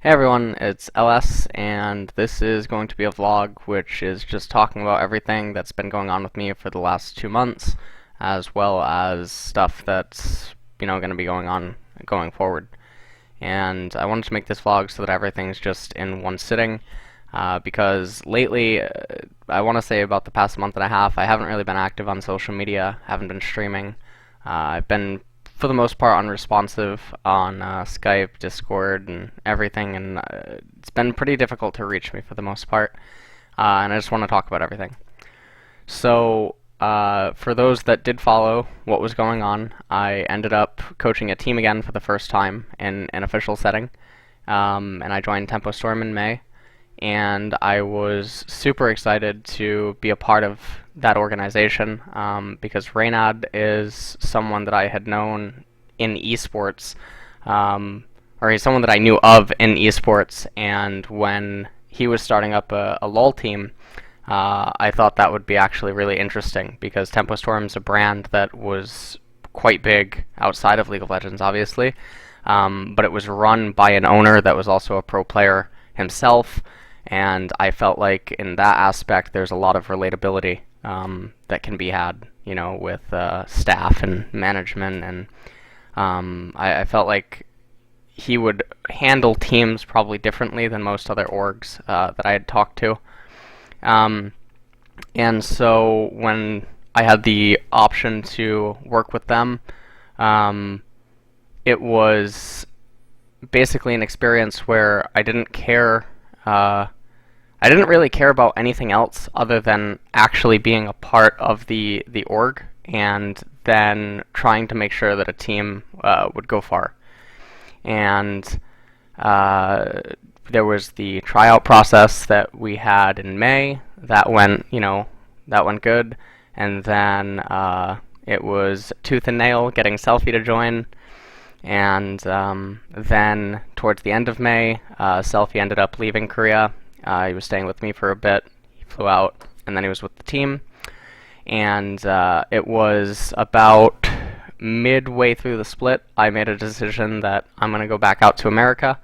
Hey everyone, it's LS, and this is going to be a vlog which is just talking about everything that's been going on with me for the last 2 months, as well as stuff that's, going to be going on going forward. And I wanted to make this vlog so that everything's just in one sitting, because lately, I want to say about the past month and a half, I haven't really been active on social media, haven't been streaming. I've been for the most part unresponsive on Skype, Discord, and everything, and it's been pretty difficult to reach me for the most part, and I just want to talk about everything. So, for those that did follow what was going on, I ended up coaching a team again for the first time in an official setting, and I joined TempoStorm in May, and I was super excited to be a part of that organization, because Reynad is someone that I had known in esports, or he's someone that I knew of in esports, and when he was starting up a LoL team, I thought that would be actually really interesting, because TempoStorm's a brand that was quite big outside of League of Legends, obviously, but it was run by an owner that was also a pro player himself, and I felt like in that aspect there's a lot of relatability that can be had, with staff and management, and I felt like he would handle teams probably differently than most other orgs that I had talked to. And so when I had the option to work with them, it was basically an experience where I didn't care. I didn't really care about anything else other than actually being a part of the org and then trying to make sure that a team would go far. And there was the tryout process that we had in May. That went, that went good. And then it was tooth and nail getting Selfie to join. And then towards the end of May, Selfie ended up leaving Korea. He was staying with me for a bit. He flew out, and then he was with the team. And it was about midway through the split, I made a decision that I'm going to go back out to America,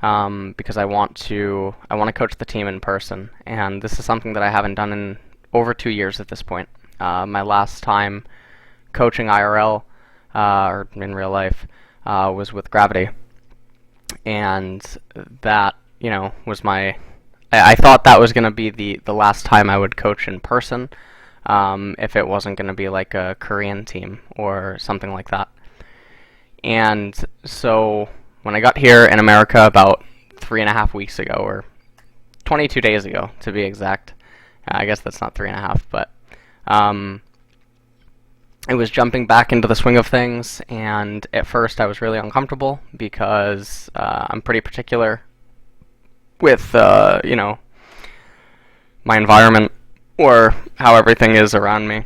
because I want to coach the team in person. And this is something that I haven't done in over 2 years at this point. My last time coaching IRL, or in real life, was with Gravity. And that, was my... I thought that was going to be the last time I would coach in person, if it wasn't going to be like a Korean team or something like that. And so when I got here in America about 3.5 weeks ago, or 22 days ago to be exact, I guess that's not 3.5, but it was jumping back into the swing of things, and at first I was really uncomfortable because I'm pretty particular with, my environment or how everything is around me.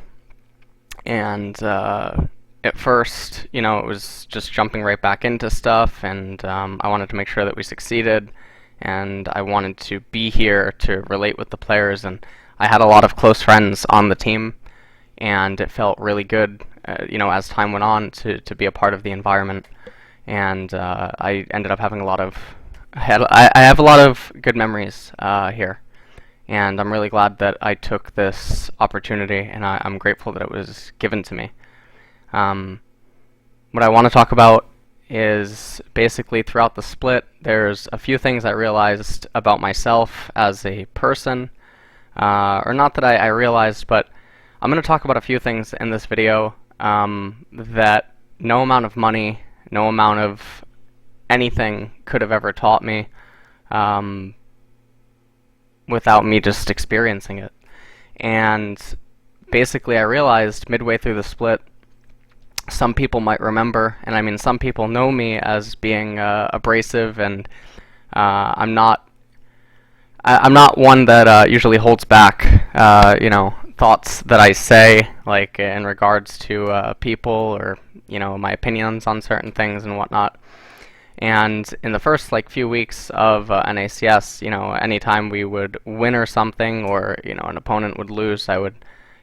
And at first, it was just jumping right back into stuff, and I wanted to make sure that we succeeded, and I wanted to be here to relate with the players, and I had a lot of close friends on the team, and it felt really good, as time went on to be a part of the environment, and I ended up having I have a lot of good memories here, and I'm really glad that I took this opportunity, and I'm grateful that it was given to me. What I want to talk about is basically throughout the split, there's a few things I realized about myself as a person, or not that I realized, but I'm going to talk about a few things in this video that no amount of money, no amount of anything could have ever taught me, without me just experiencing it. And basically I realized midway through the split, some people might remember, and I mean some people know me as being abrasive, and I'm not one that usually holds back thoughts that I say, like in regards to people, or my opinions on certain things and whatnot. And in the first few weeks of NACS, anytime we would win or something, or an opponent would lose, I would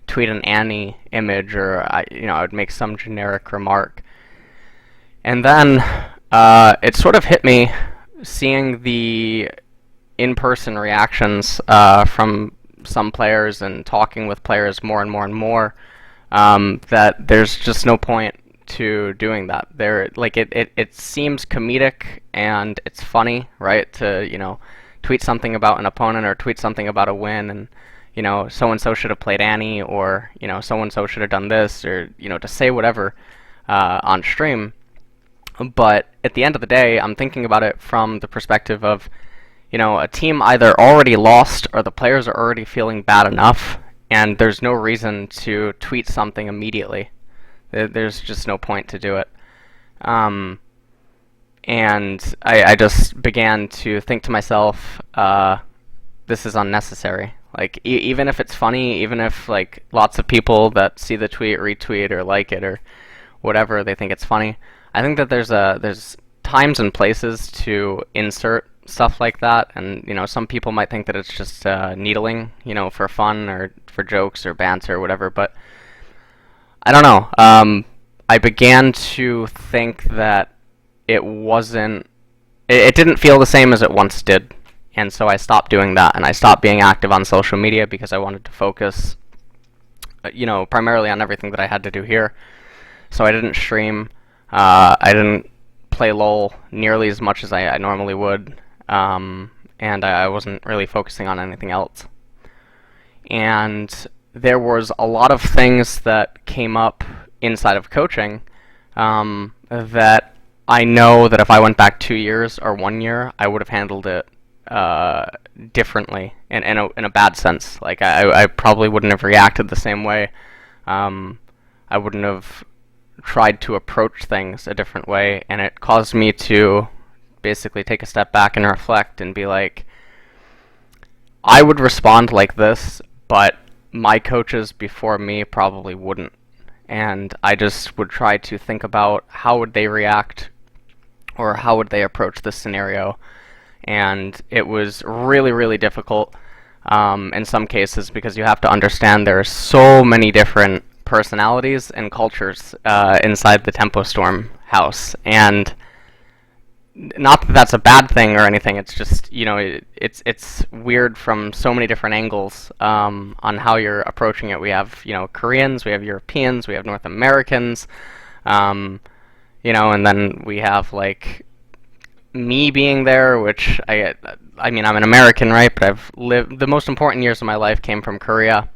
tweet an Annie image, or I would make some generic remark. And then it sort of hit me seeing the in-person reactions from some players and talking with players more and more and more, that there's just no point to doing that. It seems comedic and it's funny, right? To, tweet something about an opponent or tweet something about a win, and so and so should have played Annie, or so and so should have done this, or to say whatever on stream. But at the end of the day, I'm thinking about it from the perspective of, a team either already lost or the players are already feeling bad enough, and there's no reason to tweet something immediately. There's just no point to do it. And I just began to think to myself, this is unnecessary. Like, even if it's funny, even if like lots of people that see the tweet retweet or like it or whatever, they think it's funny, I think that there's times and places to insert stuff like that, and some people might think that it's just needling, for fun or for jokes or banter or whatever, but I don't know. I began to think that it didn't feel the same as it once did, and so I stopped doing that, and I stopped being active on social media because I wanted to focus, primarily on everything that I had to do here. So I didn't stream. I didn't play LOL nearly as much as I normally would, and I wasn't really focusing on anything else. And there was a lot of things that came up inside of coaching that I know that if I went back 2 years or 1 year, I would have handled it differently, in a bad sense. Like, I probably wouldn't have reacted the same way. I wouldn't have tried to approach things a different way, and it caused me to basically take a step back and reflect and be like, I would respond like this, but my coaches before me probably wouldn't. And I just would try to think about how would they react, or how would they approach this scenario. And it was really, really difficult in some cases, because you have to understand there are so many different personalities and cultures inside the TempoStorm house. And not that that's a bad thing or anything, it's just, it's weird from so many different angles on how you're approaching it. We have, Koreans, we have Europeans, we have North Americans, and then we have, like, me being there, which, I mean, I'm an American, right, but I've lived, the most important years of my life came from Korea,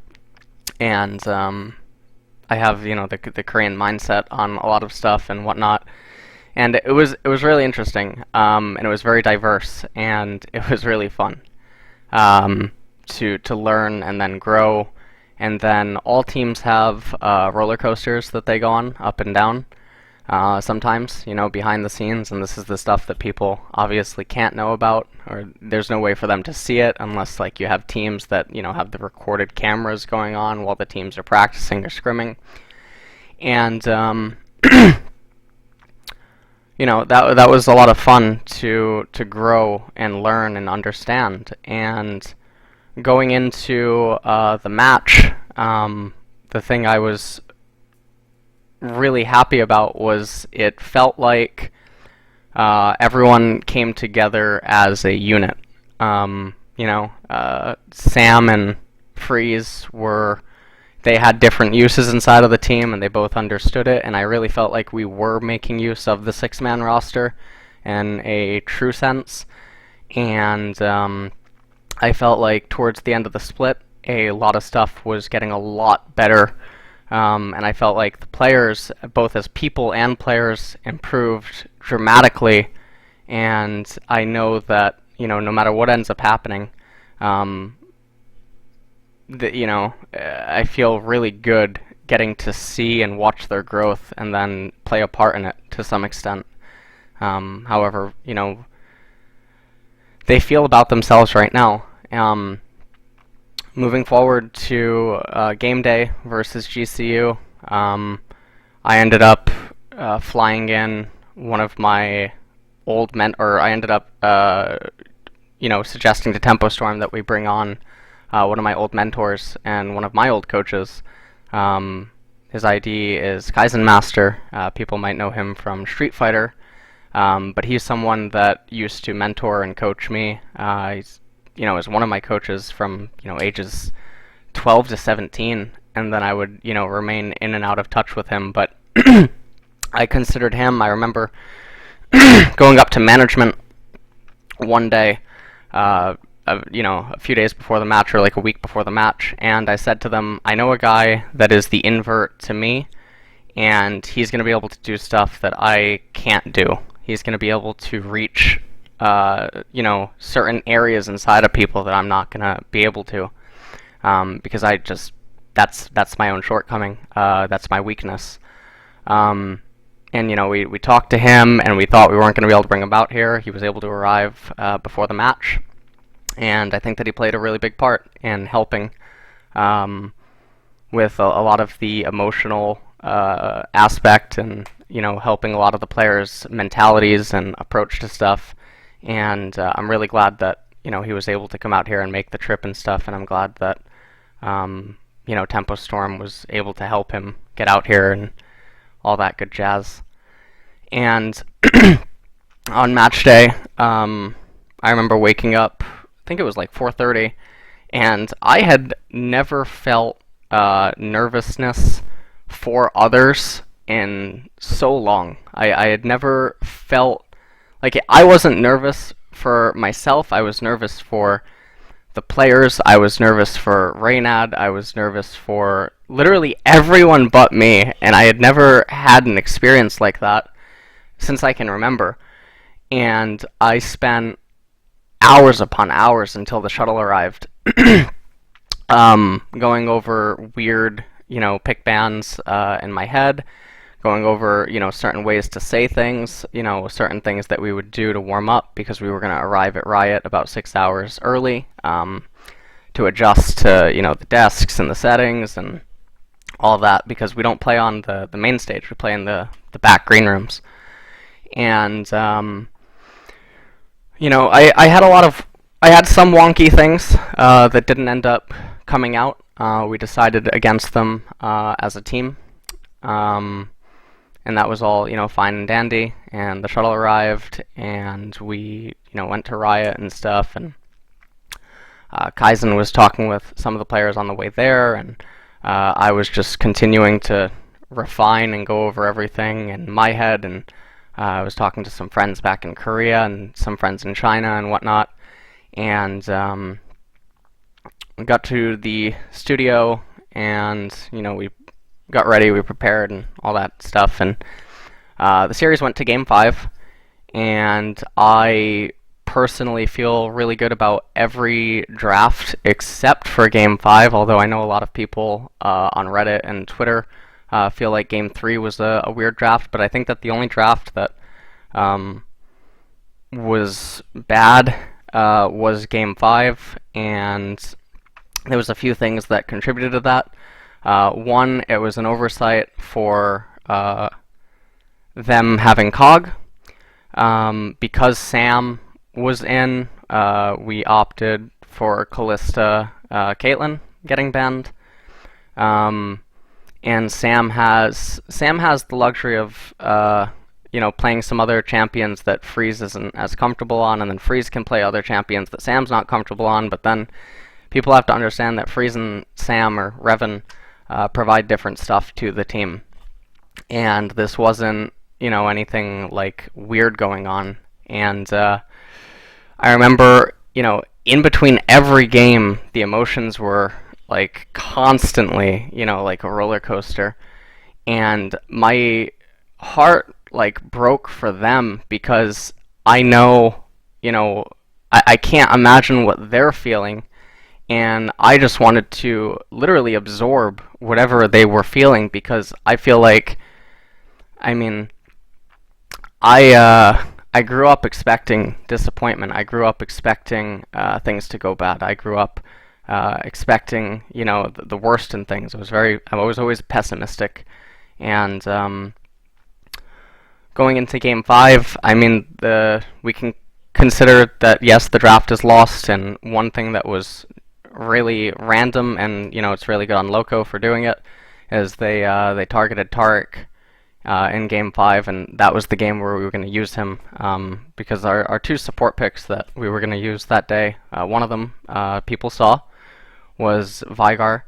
and I have, the Korean mindset on a lot of stuff and whatnot. And it was really interesting, and it was very diverse, and it was really fun to learn and then grow. And then all teams have roller coasters that they go on, up and down, sometimes, behind the scenes. And this is the stuff that people obviously can't know about, or there's no way for them to see it unless, like, you have teams that have the recorded cameras going on while the teams are practicing or scrimming. And that was a lot of fun to grow and learn and understand. And going into the match, the thing I was really happy about was it felt like everyone came together as a unit. Sam and Freeze they had different uses inside of the team, and they both understood it, and I really felt like we were making use of the 6-man roster in a true sense. And I felt like towards the end of the split, a lot of stuff was getting a lot better, and I felt like the players, both as people and players, improved dramatically. And I know that, no matter what ends up happening, I feel really good getting to see and watch their growth and then play a part in it to some extent. However, they feel about themselves right now. Moving forward to game day versus GCU, I ended up flying in one of my old I ended up suggesting to TempoStorm that we bring on one of my old mentors and one of my old coaches. His ID is Kaizen Master. People might know him from Street Fighter. But he's someone that used to mentor and coach me. He's, is one of my coaches from, ages 12 to 17, and then I would, remain in and out of touch with him. But I considered him. I remember going up to management one day, a few days before the match, or like a week before the match, and I said to them, I know a guy that is the invert to me, and he's going to be able to do stuff that I can't do. He's going to be able to reach, certain areas inside of people that I'm not going to be able to, because that's my own shortcoming. That's my weakness. And we talked to him, and we thought we weren't going to be able to bring him out here. He was able to arrive before the match, and I think that he played a really big part in helping with a lot of the emotional aspect, and helping a lot of the players' mentalities and approach to stuff. And I'm really glad that he was able to come out here and make the trip and stuff. And I'm glad that TempoStorm was able to help him get out here and all that good jazz. And on match day, I remember waking up, I think it was like 4:30, and I had never felt nervousness for others in so long. I had never felt like I wasn't nervous for myself. I was nervous for the players. I was nervous for Reynad. I was nervous for literally everyone but me, and I had never had an experience like that since I can remember. And I spent hours upon hours until the shuttle arrived, going over weird, pick bands in my head, going over, certain ways to say things, certain things that we would do to warm up, because we were going to arrive at Riot about 6 hours early, to adjust to, the desks and the settings and all of that, because we don't play on the main stage. We play in the back green rooms. And, I had some wonky things that didn't end up coming out. We decided against them as a team. And that was all, fine and dandy. And the shuttle arrived, and we, went to Riot and stuff. And Kaizen was talking with some of the players on the way there, and I was just continuing to refine and go over everything in my head. And I was talking to some friends back in Korea and some friends in China and whatnot. And we got to the studio, and we got ready, we prepared, and all that stuff. And the series went to Game 5, and I personally feel really good about every draft except for Game 5, although I know a lot of people on Reddit and Twitter feel like Game 3 was a weird draft. But I think that the only draft that was bad was Game 5, and there was a few things that contributed to that. One, it was an oversight for them having COG. Because Sam was in, we opted for Callista Caitlyn getting banned. And Sam has the luxury of playing some other champions that Freeze isn't as comfortable on, and then Freeze can play other champions that Sam's not comfortable on. But then people have to understand that Freeze and Sam, or Reven, provide different stuff to the team. And this wasn't, anything like weird going on. And I remember, in between every game, the emotions were like constantly, like a roller coaster. And my heart like broke for them, because I know, I can't imagine what they're feeling. And I just wanted to literally absorb whatever they were feeling, because I feel like, I grew up expecting disappointment. I grew up expecting things to go bad. I grew up expecting, the worst in things. I was always pessimistic. And going into Game 5, we can consider that, yes, the draft is lost. And one thing that was really random, and it's really good on Loco for doing it, is they targeted Taric in Game 5, and that was the game where we were going to use him, because our two support picks that we were going to use that day, one of them people saw, was Vigar,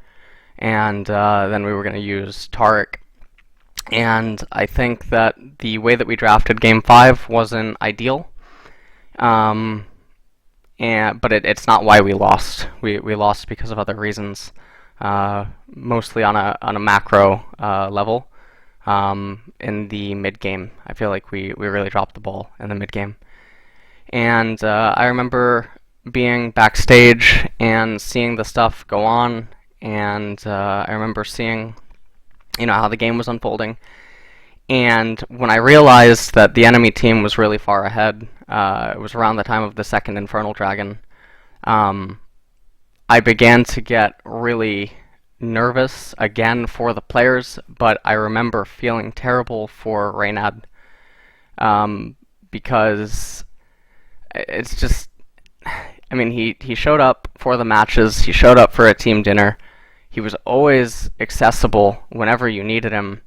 and then we were going to use Tariq. And I think that the way that we drafted Game 5 wasn't ideal, but it's not why we lost. We lost because of other reasons, mostly on a macro level. In the mid game, I feel like we really dropped the ball in the mid game. And I remember being backstage and seeing the stuff go on, and I remember seeing, how the game was unfolding. And when I realized that the enemy team was really far ahead, it was around the time of the second Infernal Dragon, I began to get really nervous again for the players, but I remember feeling terrible for Reynad, because it's just, he showed up for the matches, he showed up for a team dinner, he was always accessible whenever you needed him.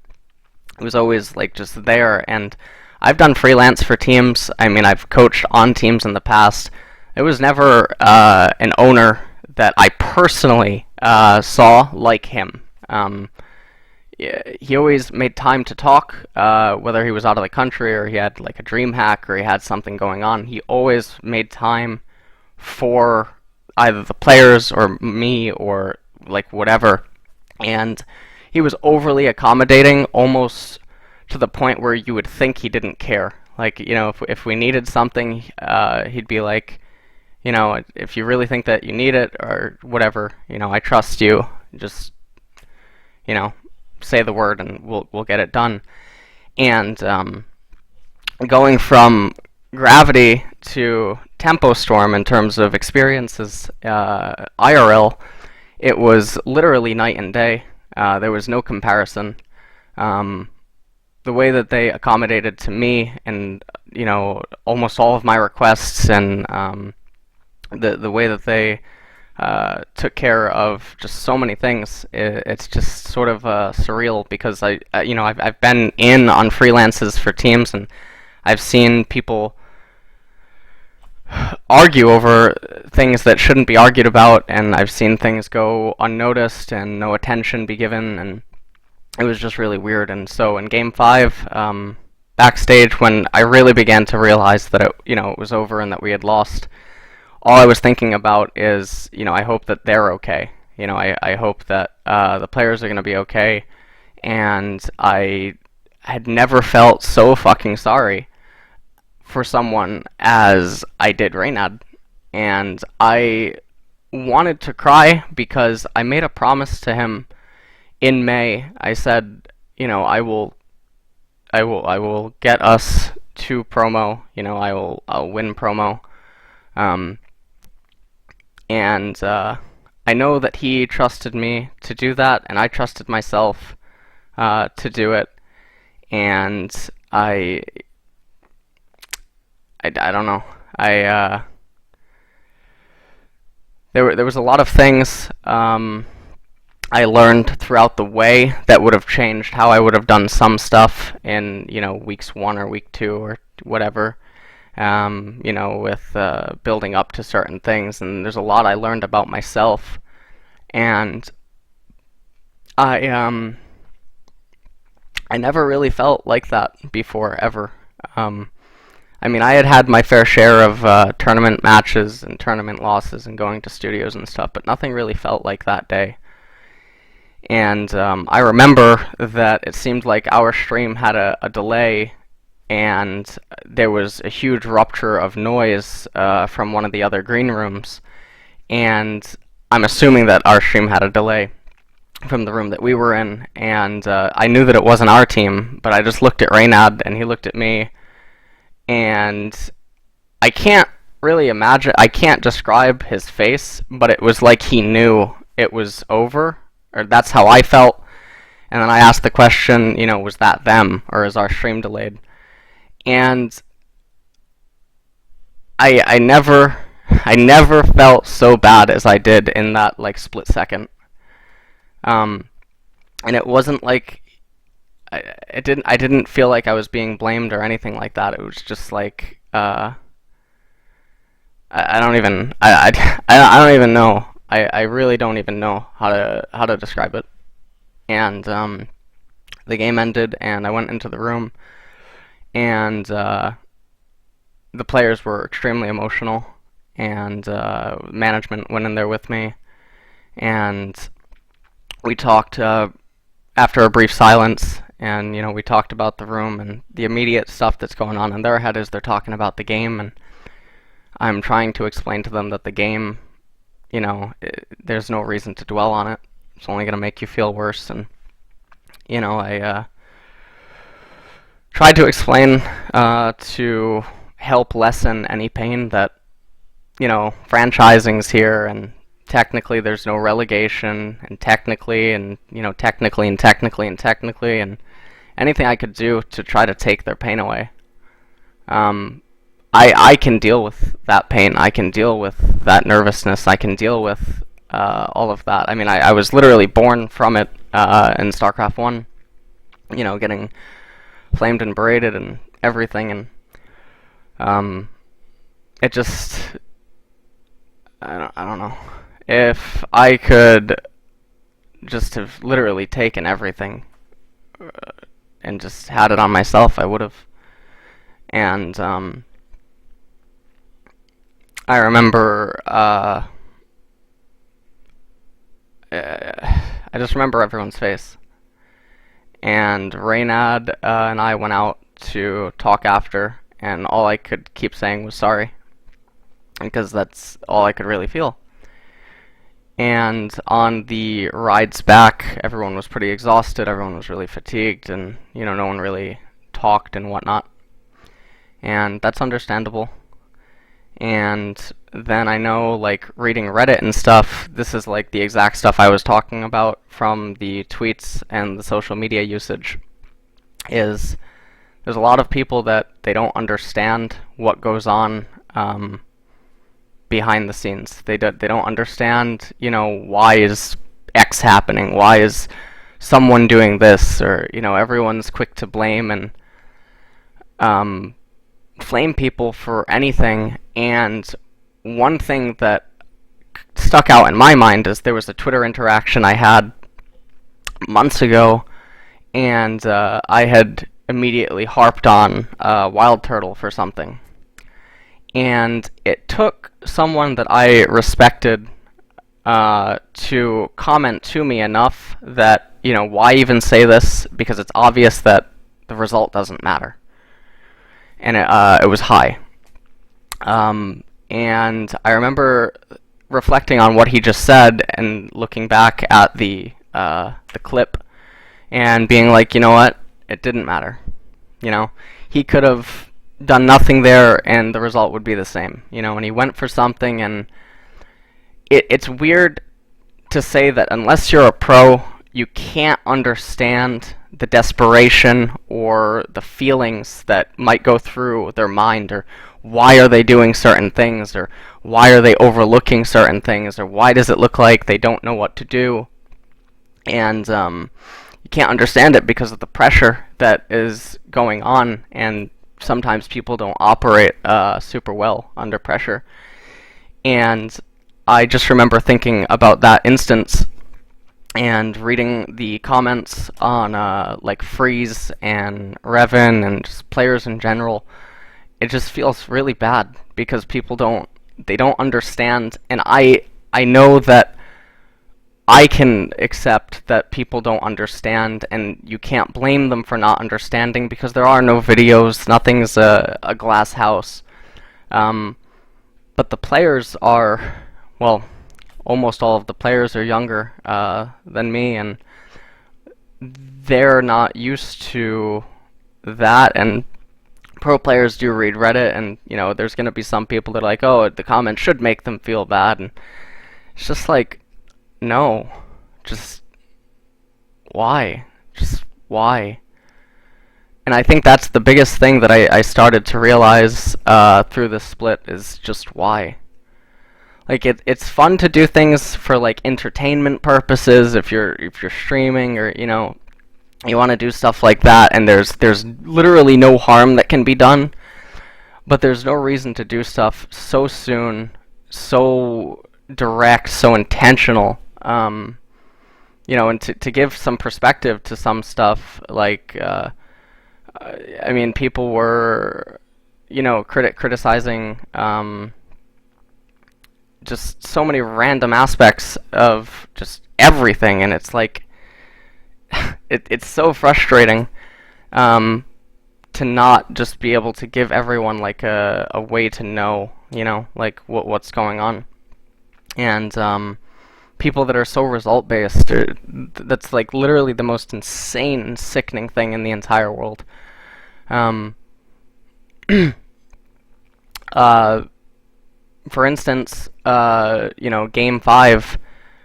He was always just there, and I've done freelance for teams. I've coached on teams in the past. It was never an owner that I personally saw like him. He always made time to talk, whether he was out of the country or he had a dream hack or he had something going on. He always made time for either the players or me or whatever. And he was overly accommodating, almost to the point where you would think he didn't care. If we needed something, he'd be like, if you really think that you need it or whatever, I trust you. Just, say the word and we'll get it done. And going from Gravity to TempoStorm in terms of experiences, IRL, it was literally night and day. There was no comparison. The way that they accommodated to me and, almost all of my requests, and the way that they took care of just so many things, it's just sort of surreal, because I've been in on freelances for teams, and I've seen people argue over things that shouldn't be argued about, and I've seen things go unnoticed and no attention be given, and it was just really weird. And so in Game 5, backstage, when I really began to realize that it was over and that we had lost, all I was thinking about is, I hope that they're okay. I hope that the players are going to be okay. And I had never felt so fucking sorry for someone as I did Reynad. And I wanted to cry because I made a promise to him in May. I said, I will get us to promo. I'll win promo. And I know that he trusted me to do that, and I trusted myself to do it. And I don't know. There was a lot of things I learned throughout the way that would have changed how I would have done some stuff in weeks 1 or week 2 or whatever. With building up to certain things, and there's a lot I learned about myself, and I never really felt like that before, ever. I had my fair share of tournament matches and tournament losses and going to studios and stuff, but nothing really felt like that day. And I remember that it seemed like our stream had a delay, and there was a huge rupture of noise from one of the other green rooms, and I'm assuming that our stream had a delay from the room that we were in, and I knew that it wasn't our team, but I just looked at Reynad, and he looked at me, and I can't really imagine, I can't describe his face, but it was like he knew it was over, or that's how I felt. And then I asked the question, was that them, or is our stream delayed? And I never felt so bad as I did in that split second. And it wasn't like I didn't feel like I was being blamed or anything like that. It was just like I don't even I don't even know. I really don't even know how to describe it. And the game ended, and I went into the room, and the players were extremely emotional, and management went in there with me, and we talked after a brief silence, and we talked about the room and the immediate stuff that's going on in their head as they're talking about the game, and I'm trying to explain to them that the game, there's no reason to dwell on it. It's only going to make you feel worse, and I tried to explain to help lessen any pain that franchising's here, and technically there's no relegation, and technically and technically and technically and technically, and anything I could do to try to take their pain away. I can deal with that pain. I can deal with that nervousness. I can deal with all of that. I mean, I was literally born from it in StarCraft 1, getting flamed and berated and everything, and it just, I don't know. If I could just have literally taken everything and just had it on myself, I would have. And I remember, I just remember everyone's face. And Reynad and I went out to talk after, and all I could keep saying was sorry, because that's all I could really feel. And on the rides back, everyone was pretty exhausted, everyone was really fatigued, and no one really talked and whatnot. And that's understandable. And then I know, like, reading Reddit and stuff, this is like the exact stuff I was talking about from the tweets and the social media usage, is there's a lot of people that they don't understand what goes on behind the scenes. They don't understand, why is X happening? Why is someone doing this? Or, everyone's quick to blame and flame people for anything. And one thing that stuck out in my mind is there was a Twitter interaction I had months ago, and I had immediately harped on Wild Turtle for something. And it took someone that I respected to comment to me enough that, why even say this? Because it's obvious that the result doesn't matter. And it was high. And I remember reflecting on what he just said and looking back at the clip and being like, you know what? It didn't matter. He could have done nothing there and the result would be the same. And he went for something, and it's weird to say that unless you're a pro, you can't understand the desperation or the feelings that might go through their mind, or why are they doing certain things, or why are they overlooking certain things, or why does it look like they don't know what to do. And you can't understand it because of the pressure that is going on, and sometimes people don't operate super well under pressure. And I just remember thinking about that instance and reading the comments on like Freeze and Reven and just players in general. It just feels really bad because people don't understand, and I know that I can accept that people don't understand, and you can't blame them for not understanding because there are no videos, nothing's a glass house. But the players are, well, almost all of the players are younger than me, and they're not used to that. And pro players do read Reddit, and there's going to be some people that are like, oh, the comments should make them feel bad, and it's just like, no, just why? Just why? And I think that's the biggest thing that I started to realize through this split is just why. Like it's fun to do things for like entertainment purposes if you're streaming, or You want to do stuff like that, and there's literally no harm that can be done, but there's no reason to do stuff so soon, so direct, so intentional. And to give some perspective to some stuff, like, I mean, people were, criticizing just so many random aspects of just everything, and it's like, it's so frustrating to not just be able to give everyone like a way to know, like what's going on. And people that are so result based, that's like literally the most insane and sickening thing in the entire world. For instance, Game 5,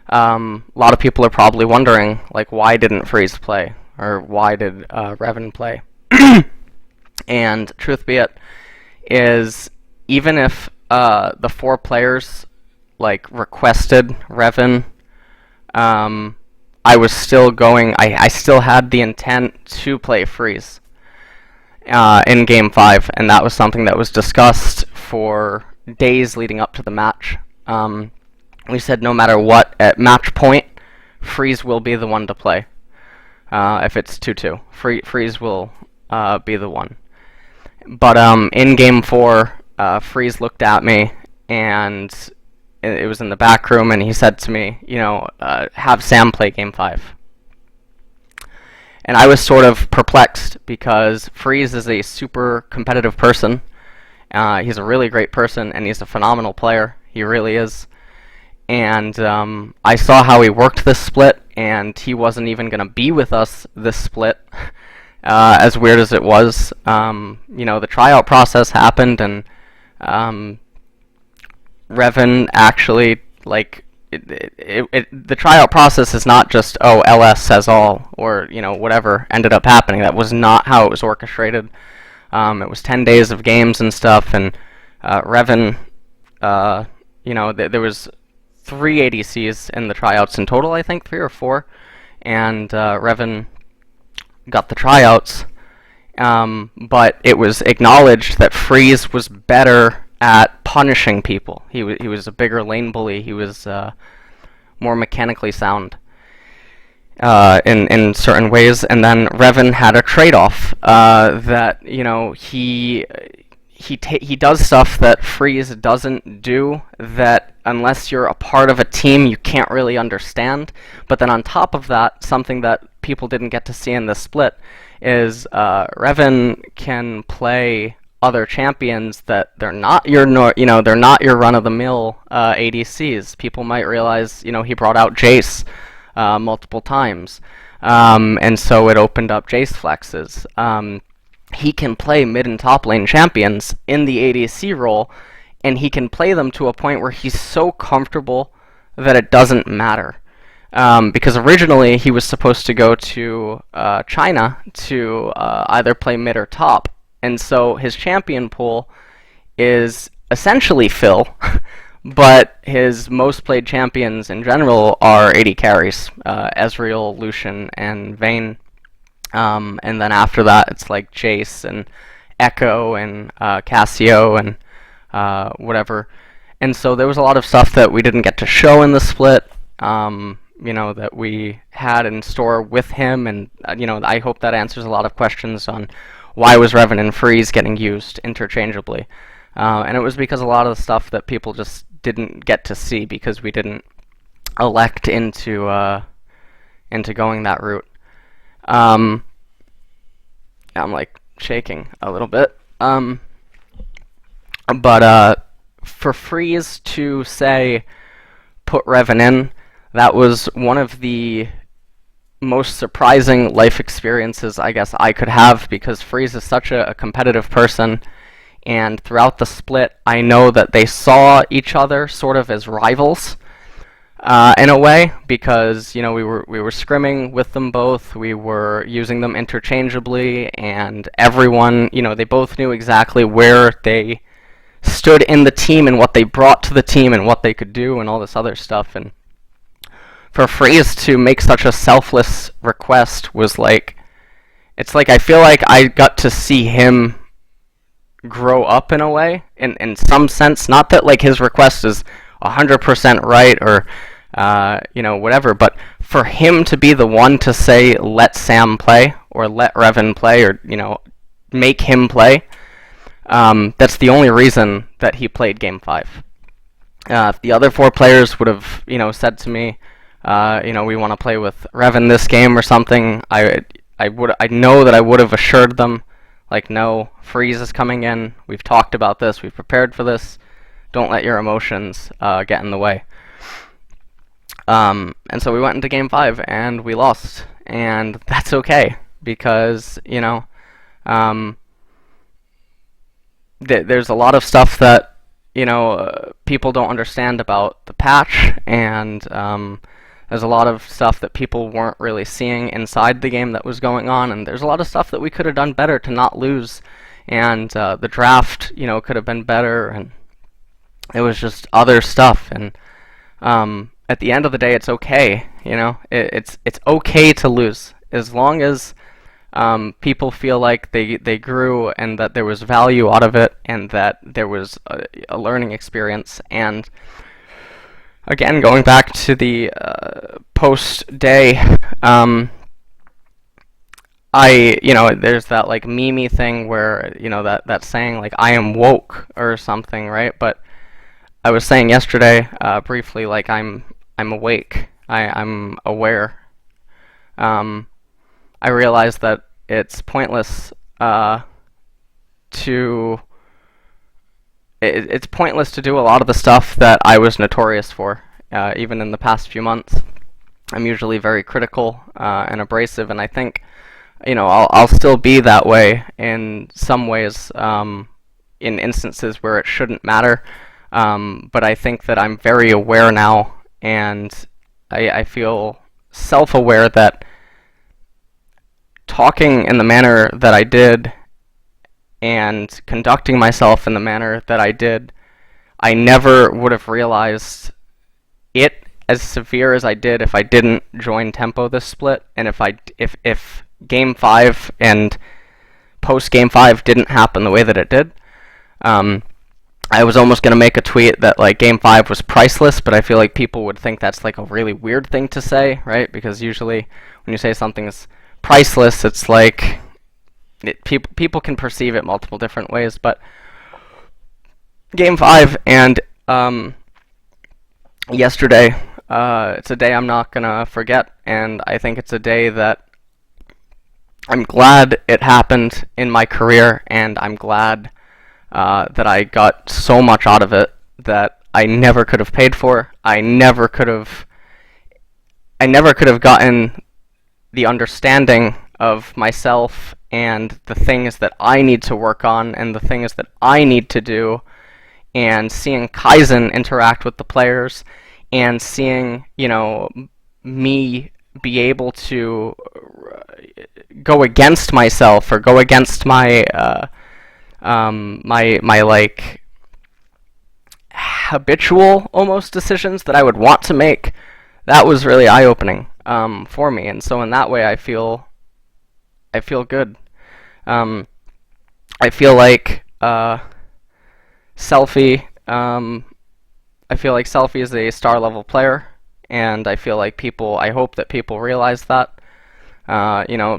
a lot of people are probably wondering, like, why didn't Freeze play? Or why did Reven play? And truth be it, is even if the 4 players, like, requested Reven, I was still going, I still had the intent to play Freeze in Game 5, and that was something that was discussed for days leading up to the match. We said no matter what, at match point, Freeze will be the one to play. If it's 2-2, Freeze will be the one. But in Game 4, Freeze looked at me, and it was in the back room, and he said to me, have Sam play Game 5. And I was sort of perplexed, because Freeze is a super competitive person. He's a really great person, and he's a phenomenal player. He really is. And I saw how he worked this split, and he wasn't even going to be with us this split, as weird as it was. The tryout process happened, and Reven actually, like, the tryout process is not just, LS says all, or, whatever ended up happening. That was not how it was orchestrated. It was 10 days of games and stuff, and Reven, there was 3 ADCs in the tryouts in total, I think, 3 or 4, and Reven got the tryouts, but it was acknowledged that Freeze was better at punishing people. He was a bigger lane bully. He was more mechanically sound in certain ways, and then Reven had a trade-off that he does stuff that Freeze doesn't do, that unless you're a part of a team you can't really understand. But then on top of that, something that people didn't get to see in the split is Reven can play other champions that they're not your they're not your run-of-the-mill ADCs. People might realize he brought out Jace multiple times, and so it opened up Jace flexes. He can play mid and top lane champions in the ADC role, and he can play them to a point where he's so comfortable that it doesn't matter. Because originally he was supposed to go to China to either play mid or top, and so his champion pool is essentially Phil, but his most played champions in general are AD carries, Ezreal, Lucian, and Vayne. And then after that, it's like Jace and Echo and Cassio and whatever. And so there was a lot of stuff that we didn't get to show in the split, that we had in store with him. And, I hope that answers a lot of questions on why was Reven and Freeze getting used interchangeably. And it was because a lot of the stuff that people just didn't get to see because we didn't elect into going that route. I'm like shaking a little bit. But for Freeze to say put Reven in, that was one of the most surprising life experiences I guess I could have, because Freeze is such a competitive person, and throughout the split I know that they saw each other sort of as rivals. In a way, because we were scrimming with them both, we were using them interchangeably, and everyone, they both knew exactly where they stood in the team and what they brought to the team and what they could do and all this other stuff. And for Freeze to make such a selfless request was like it's like I feel like I got to see him grow up in a way, in some sense. Not that like his request is 100% right or whatever, but for him to be the one to say let Sam play or let Reven play or make him play. That's the only reason that he played Game 5. If the other 4 players would have said to me, we want to play with Reven this game or something, I know that I would have assured them, like, no, Freeze is coming in. We've talked about this. We've prepared for this. Don't let your emotions get in the way. And so we went into Game 5 and we lost, and that's okay because there's a lot of stuff that people don't understand about the patch, and there's a lot of stuff that people weren't really seeing inside the game that was going on, and there's a lot of stuff that we could have done better to not lose, and the draft could have been better, and it was just other stuff, and at the end of the day, it's okay. It's okay to lose as long as people feel like they grew and that there was value out of it and that there was a learning experience. And again, going back to the post day, there's that like meme thing where that saying like I am woke or something, right? But I was saying yesterday briefly, like I'm awake. I'm aware. I realized that it's pointless it's pointless to do a lot of the stuff that I was notorious for, even in the past few months. I'm usually very critical and abrasive, and I think I'll still be that way in some ways, in instances where it shouldn't matter. But I think that I'm very aware now, and I feel self-aware that talking in the manner that I did and conducting myself in the manner that I did, I never would have realized it as severe as I did if I didn't join Tempo this split, and if Game 5 and post Game 5 didn't happen the way that it did. I was almost going to make a tweet that like Game 5 was priceless, but I feel like people would think that's like a really weird thing to say, right? Because usually when you say something is priceless, it's like people can perceive it multiple different ways. But Game 5 and yesterday, it's a day I'm not going to forget, and I think it's a day that I'm glad it happened in my career, and I'm glad that I got so much out of it that I never could have paid for. I never could have gotten the understanding of myself and the things that I need to work on and the things that I need to do, and seeing Kaizen interact with the players and seeing, me be able to go against myself or go against my my like habitual almost decisions that I would want to make. That was really eye-opening for me, and so in that way I feel good. I feel like Selfie is a star level player, and I hope that people realize that.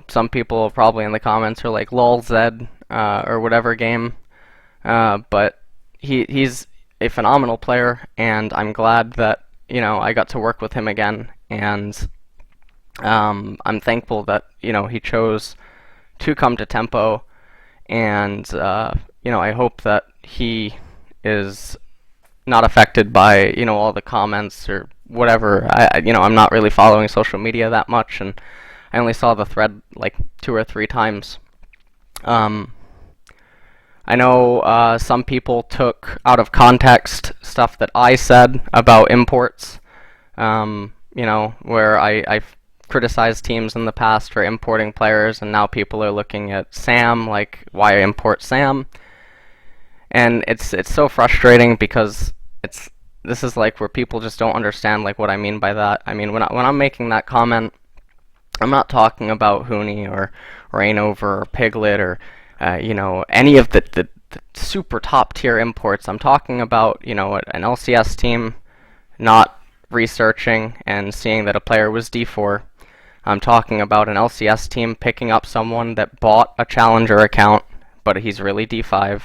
Some people probably in the comments are like lol Zed or whatever game, but he's a phenomenal player, and I'm glad that I got to work with him again, and I'm thankful that he chose to come to Tempo, and I hope that he is not affected by all the comments or whatever. I'm not really following social media that much, and I only saw the thread like 2 or 3 times. I know some people took out of context stuff that I said about imports, where I've criticized teams in the past for importing players, and now people are looking at Sam, like, why import Sam? And it's so frustrating because this is like where people just don't understand like what I mean by that. I mean, when I'm making that comment, I'm not talking about Huni or Rainover or Piglet or any of the super top tier imports. I'm talking about an LCS team not researching and seeing that a player was D4. I'm talking about an LCS team picking up someone that bought a challenger account, but he's really D5.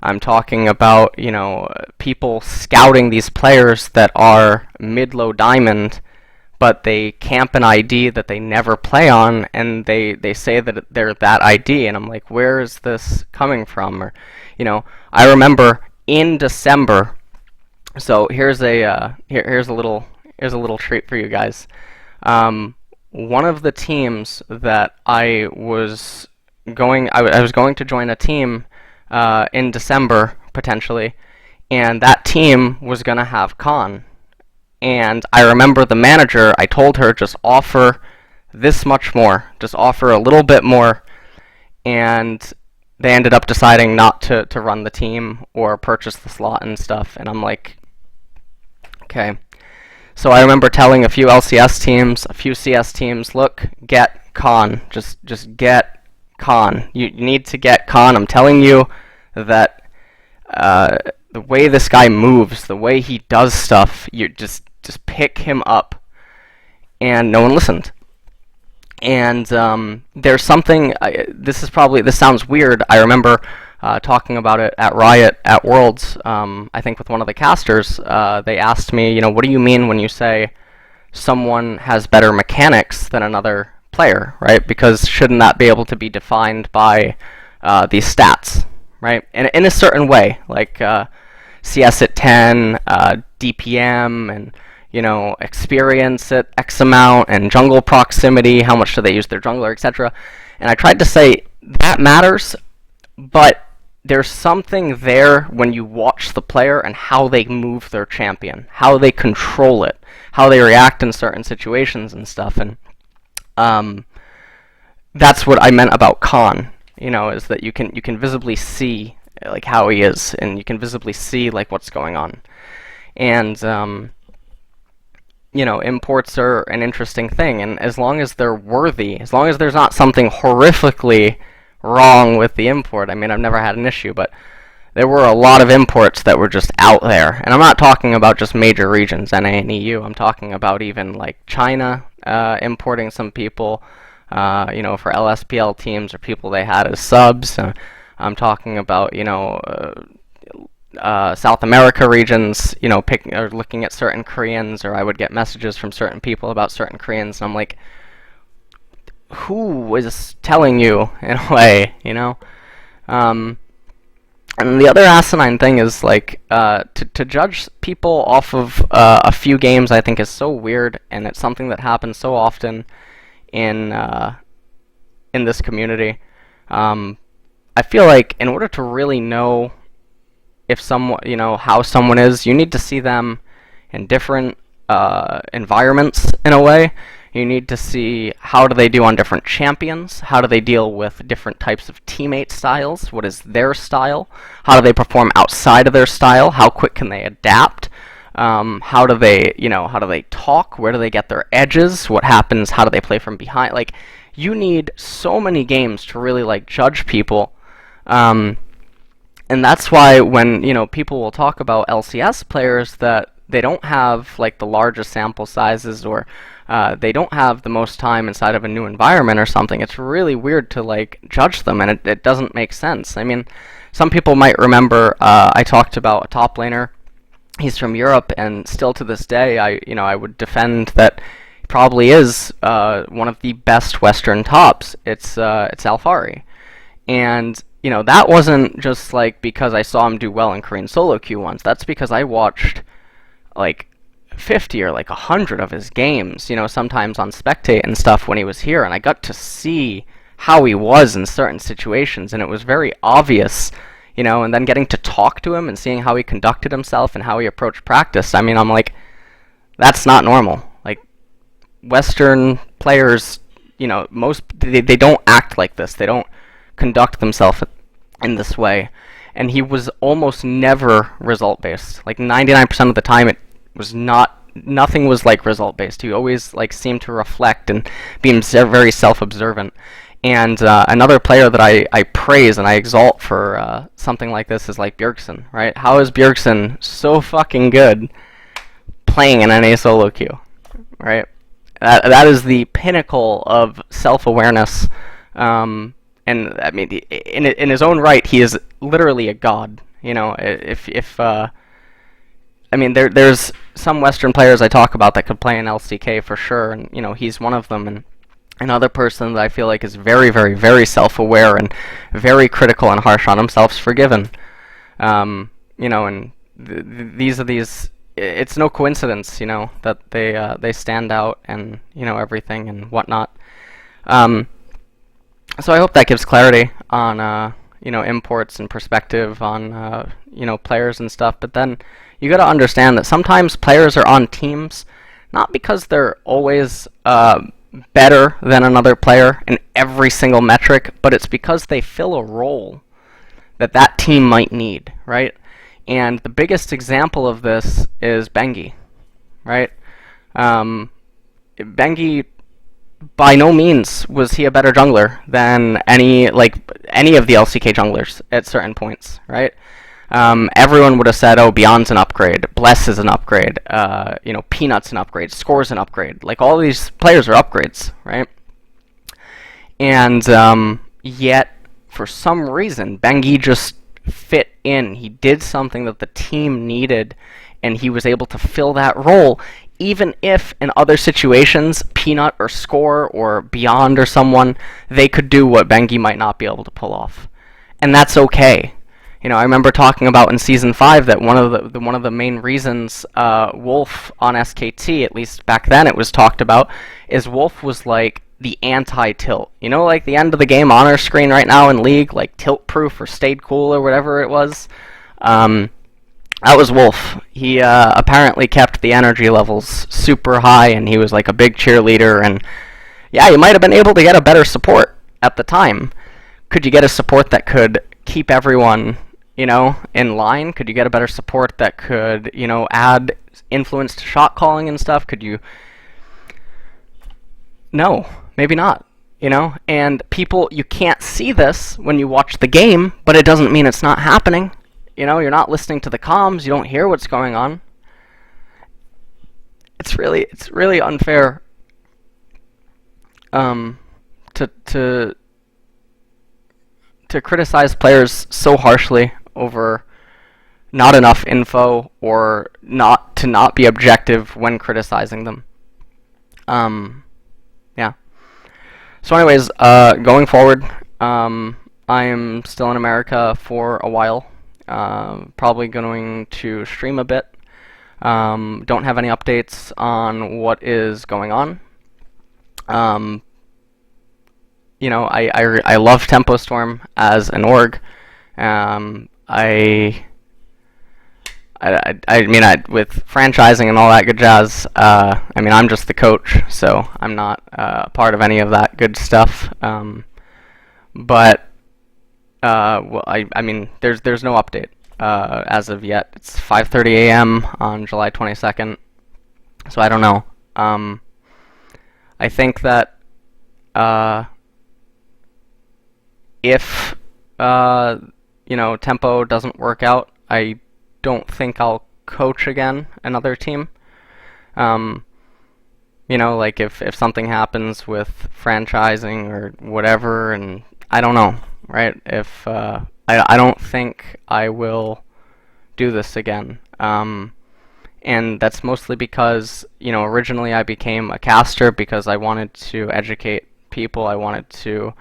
I'm talking about, people scouting these players that are mid-low diamond, but they camp an ID that they never play on, and they say that they're that ID, and I'm like, where is this coming from? Or, I remember in December. So here's a little treat for you guys. One of the teams that I was going to join a team in December potentially, and that team was gonna have con. And I remember the manager, I told her, just offer this much more, just offer a little bit more, and they ended up deciding not to run the team or purchase the slot and stuff, and I'm like, okay. So I remember telling a few LCS teams, a few CS teams, look, get con, just get con. You need to get con. I'm telling you that the way this guy moves, the way he does stuff, you just pick him up. And no one listened. And there's something. This sounds weird. I remember talking about it at Riot at Worlds. I think with one of the casters, they asked me, what do you mean when you say someone has better mechanics than another player, right? Because shouldn't that be able to be defined by these stats, right? And in a certain way, like CS at 10, DPM, and experience at X amount, and jungle proximity, how much do they use their jungler, etc. And I tried to say that matters, but there's something there when you watch the player and how they move their champion, how they control it, how they react in certain situations and stuff. And that's what I meant about Khan, is that you can visibly see like how he is, and you can visibly see like what's going on. And imports are an interesting thing, and as long as they're worthy, as long as there's not something horrifically wrong with the import, I've never had an issue, but there were a lot of imports that were just out there. And I'm not talking about just major regions, NA and EU. I'm talking about even like China importing some people, for LSPL teams or people they had as subs. I'm talking about, South America regions, picking or looking at certain Koreans, or I would get messages from certain people about certain Koreans, and I'm like, who is telling you, in a way, And the other asinine thing is, like, to judge people off of a few games, I think is so weird, and it's something that happens so often in this community. I feel like in order to really know if someone, how someone is, you need to see them in different environments, in a way. You need to see how do they do on different champions, how do they deal with different types of teammate styles, what is their style, how do they perform outside of their style, how quick can they adapt, how do they talk, where do they get their edges, what happens, how do they play from behind. Like, you need so many games to really like judge people. And that's why when, people will talk about LCS players that they don't have like the largest sample sizes, or they don't have the most time inside of a new environment or something, it's really weird to like judge them, and it doesn't make sense. Some people might remember I talked about a top laner. He's from Europe, and still to this day, I would defend that he probably is one of the best Western tops. It's Alfari, and that wasn't just like because I saw him do well in Korean solo queue once. That's because I watched like 50 or like 100 of his games, sometimes on Spectate and stuff when he was here, and I got to see how he was in certain situations, and it was very obvious, and then getting to talk to him and seeing how he conducted himself and how he approached practice. I'm like, that's not normal. Like, Western players, they don't act like this. They don't conduct themselves in this way. And he was almost never result-based. Like, 99% of the time, it was not nothing was like result based. He always like seemed to reflect and be very self-observant. And another player that I praise and I exalt for something like this is like Bjergsen, right? How is Bjergsen so fucking good playing an NA solo queue, right? That is the pinnacle of self-awareness. And I mean, in his own right, he is literally a god. You know, if I mean, there's some Western players I talk about that could play in LCK for sure, and you know, he's one of them. And another person that I feel like is very, very, very self-aware and very critical and harsh on himself is Forgiven. You know, and these. It's no coincidence, you know, that they stand out and you know everything and whatnot. So I hope that gives clarity on you know, imports and perspective on you know, players and stuff. But then you got to understand that sometimes players are on teams not because they're always better than another player in every single metric, but it's because they fill a role that that team might need, right? And the biggest example of this is Bengi, right? Bengi, by no means was he a better jungler than any of the LCK junglers at certain points, right? Everyone would have said, oh, Beyond's an upgrade, Bless is an upgrade, you know, Peanut's an upgrade, Score's an upgrade. Like, all these players are upgrades, right? And yet, for some reason, Bengi just fit in. He did something that the team needed, and he was able to fill that role, even if in other situations, Peanut or Score or Beyond or someone, they could do what Bengi might not be able to pull off. And that's okay. You know, I remember talking about in Season 5 that one of the main reasons Wolf on SKT, at least back then it was talked about, is Wolf was like the anti-tilt. You know, like the end of the game honor screen right now in League, like tilt-proof or stayed cool or whatever it was. That was Wolf. He apparently kept the energy levels super high, and he was like a big cheerleader, and yeah, you might have been able to get a better support at the time. Could you get a support that could keep everyone, you know, in line? Could you get a better support that could, you know, add influence to shot calling and stuff? Could you? No, maybe not, you know? And people, you can't see this when you watch the game, but it doesn't mean it's not happening. You know, you're not listening to the comms, you don't hear what's going on. It's really unfair to criticize players so harshly over not enough info or not be objective when criticizing them. Yeah. So anyways, going forward, I am still in America for a while. Probably going to stream a bit. Don't have any updates on what is going on. You know, I love TempoStorm as an org. I mean, with franchising and all that good jazz, I mean, I'm just the coach, so I'm not part of any of that good stuff. But well, I mean, there's no update as of yet. It's 5:30 a.m. on July 22nd, so I don't know. I think that if you know, Tempo doesn't work out, I don't think I'll coach again another team. You know, like if something happens with franchising or whatever, and I don't know, right? If I don't think I will do this again. And that's mostly because, you know, originally I became a caster because I wanted to educate people. I wanted to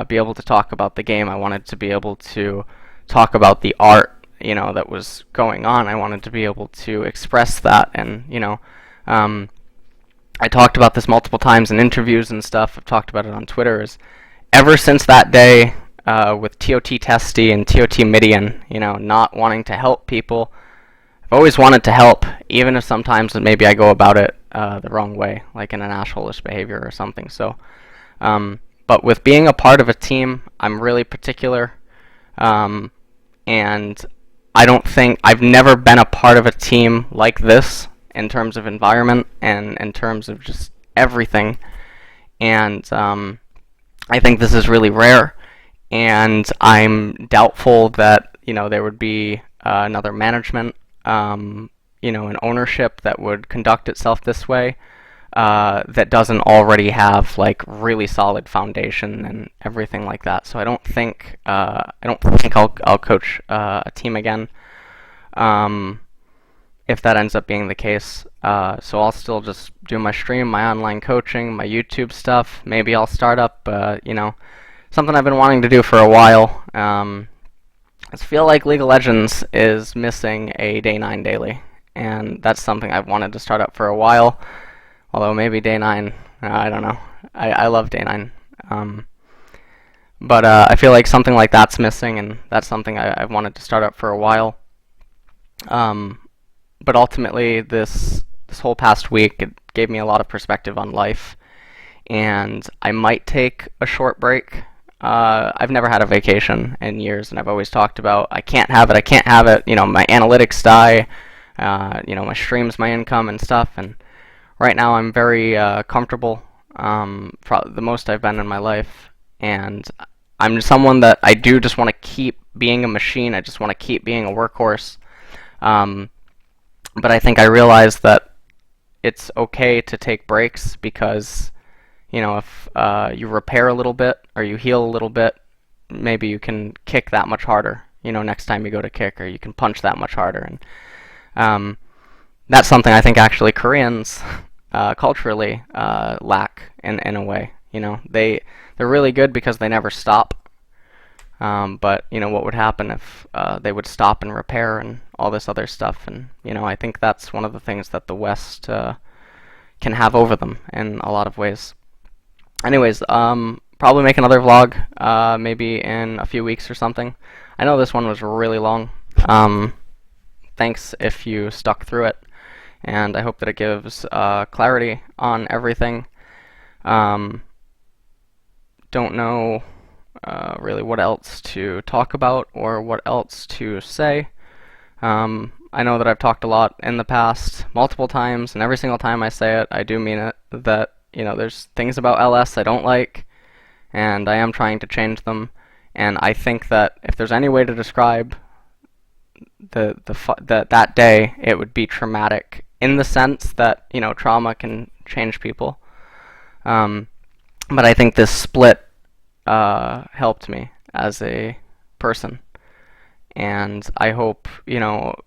be able to talk about the game. I wanted to be able to talk about the art, you know, that was going on. I wanted to be able to express that, and, you know, I talked about this multiple times in interviews and stuff. I've talked about it on Twitter. Is ever since that day with TOT Testy and TOT Midian, you know, not wanting to help people, I've always wanted to help, even if sometimes maybe I go about it the wrong way, like in an asshole-ish behavior or something. So, but with being a part of a team, I'm really particular, and I don't think I've never been a part of a team like this in terms of environment and in terms of just everything. And I think this is really rare, and I'm doubtful that there would be another management, an ownership that would conduct itself this way, that doesn't already have like really solid foundation and everything like that. So I don't think I'll coach a team again, if that ends up being the case. So I'll still just do my stream, my online coaching, my YouTube stuff. Maybe I'll start up, something I've been wanting to do for a while. I feel like League of Legends is missing a Day 9 daily, and that's something I've wanted to start up for a while. Although maybe Day 9, I don't know. I love Day 9. But I feel like something like that's missing, and that's something I've wanted to start up for a while. But ultimately, this whole past week, it gave me a lot of perspective on life, and I might take a short break. I've never had a vacation in years, and I've always talked about I can't have it. My analytics die. My streams, my income and stuff, and right now I'm very comfortable, the most I've been in my life, and I'm someone that I do just want to keep being a machine. I just want to keep being a workhorse. But I think I realized that it's okay to take breaks because, if you repair a little bit or you heal a little bit, maybe you can kick that much harder, next time you go to kick, or you can punch that much harder. And that's something I think actually Koreans culturally lack in a way. They're really good because they never stop. But what would happen if they would stop and repair and all this other stuff? And I think that's one of the things that the West can have over them in a lot of ways. Anyways, probably make another vlog maybe in a few weeks or something. I know this one was really long. Thanks if you stuck through it, and I hope that it gives clarity on everything. Don't know really what else to talk about or what else to say. I know that I've talked a lot in the past, multiple times, and every single time I say it, I do mean it, that there's things about LS I don't like, and I am trying to change them. And I think that if there's any way to describe that day, it would be traumatic, in the sense that trauma can change people. But I think this split helped me as a person, and I hope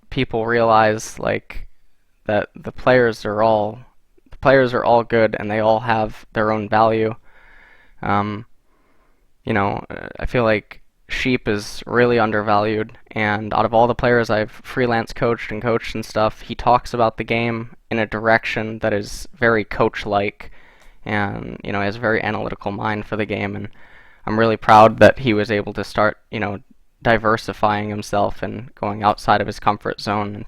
people realize like that the players are all good, and they all have their own value. I feel like Sheep is really undervalued, and out of all the players I've freelance coached and stuff, he talks about the game in a direction that is very coach-like, and he has a very analytical mind for the game, and I'm really proud that he was able to start diversifying himself and going outside of his comfort zone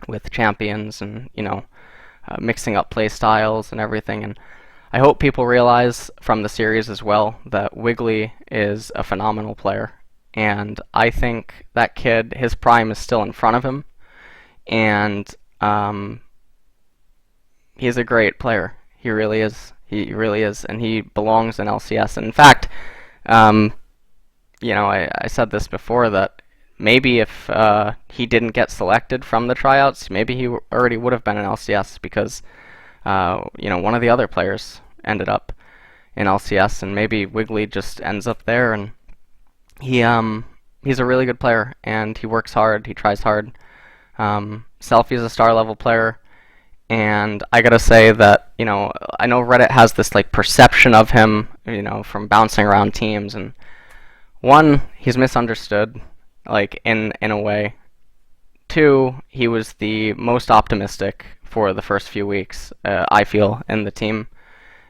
with champions, and mixing up play styles and everything. And I hope people realize from the series as well that Wiggly is a phenomenal player, and I think that kid, his prime is still in front of him, and he's a great player. He really is. He really is, and he belongs in LCS. And in fact, I said this before, that maybe if he didn't get selected from the tryouts, maybe he already would have been in LCS, because one of the other players ended up in LCS, and maybe Wiggly just ends up there. And he's a really good player, and he works hard, he tries hard. Selfie is a star level player, and I gotta say that I know Reddit has this like perception of him, from bouncing around teams, and one, he's misunderstood, like in a way. Two, he was the most optimistic for the first few weeks, I feel, in the team,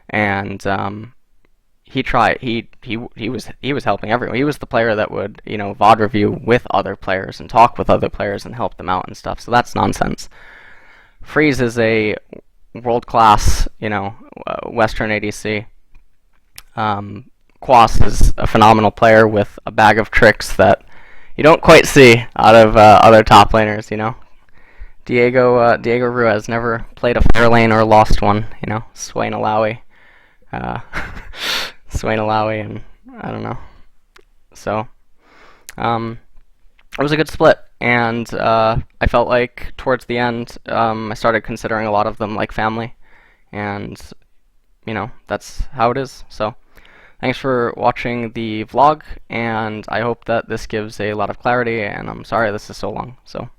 and he tried. He was helping everyone. He was the player that would VOD review with other players and talk with other players and help them out and stuff. So that's nonsense. Freeze is a world-class, Western ADC. Quas is a phenomenal player with a bag of tricks that you don't quite see out of other top laners. Diego Ruiz never played a fair lane or lost one. You know, Swain Alawi, uh, Swain Alawi, and I don't know. So, it was a good split, and I felt like towards the end, I started considering a lot of them like family, and you know, that's how it is. So, thanks for watching the vlog, and I hope that this gives a lot of clarity, and I'm sorry this is so long. So.